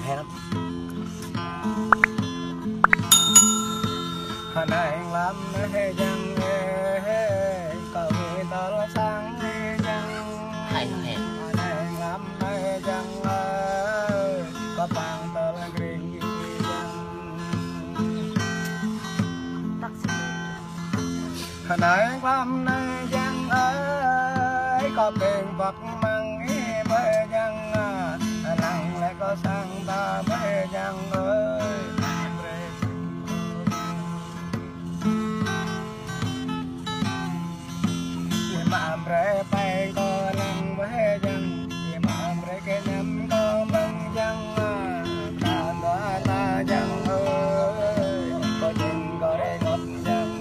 hay lắm. Này lắm hay chăng cầu người ta lo sáng chăng Hay. này lắm hay chăng có bằng tờ là green chăng này lắm hay chăng ơi có bên vật mang mới chăng lặng lại có sang ta mới chăng ơi Amre pai ko lang bahe jang amre ke nam ko bang jang ta doa ta jang ơi có jeng có re ngọt jang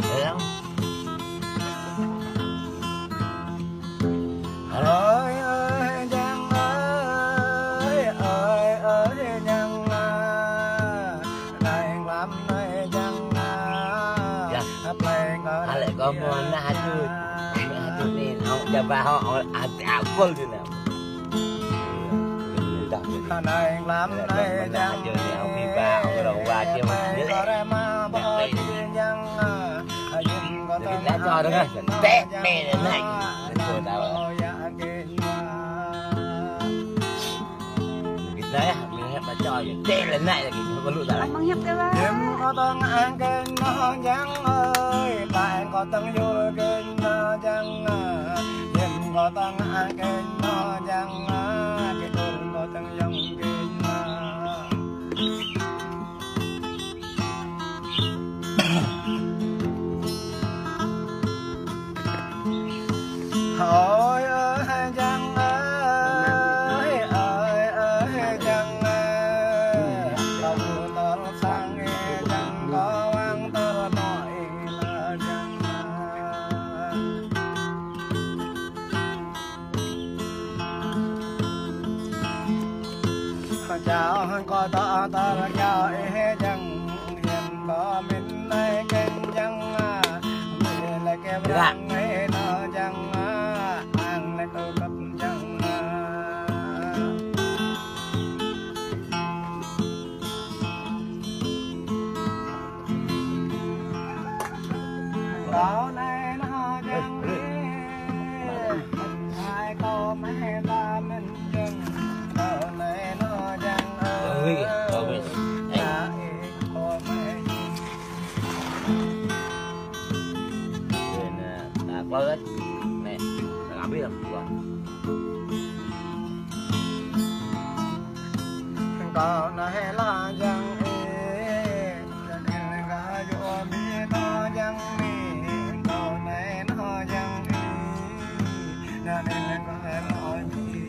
Thấy không? ơi ơi jang Lại có món hạt nên họจะvào họ apple thế nào này làm này đang giờ thì ông đi vào cái đầu qua kia mà như thế cái đã cho đó rồi tét mẹ đến này rồi tao cái đấy mình hẹn mà cho tét lên này là cái không có lụi ra Mang hiệp cái ba. em có tăng ăn cái nó trắng ơi bạn có tăng vô cái nó trắng em có tăng ăn cái nó trắng cái tôi có tăng dòng cái hỏi ơi trắng ơi ơi trắng không tao sang trắng có ăn tao nói là trắng chào có ta ta chào trắng hiền có mình đây kênh trắng mình lại cái răng ấy nó trắng ăn lại tôi cấp trắng đó này nó trắng hai cô mấy ba mình trắng đó này nó trắng ơi bớt nè làm biết không rồi có này là chẳng nên là vô biết nó chẳng mình có này nó chẳng nên là nói gì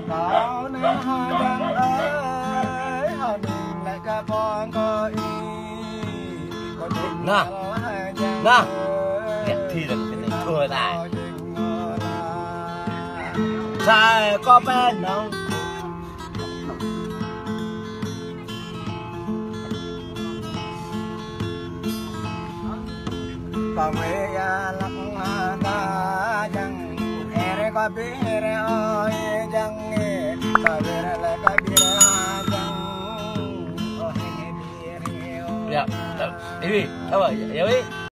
có nên họ chẳng ơi họ đừng lại cả bọn có ý có đừng nè thì là cái này thua tại sai có bên không còn mấy lắc ta chẳng e có biết ơi chẳng có biết lại có biết chẳng dạ đi đâu rồi đi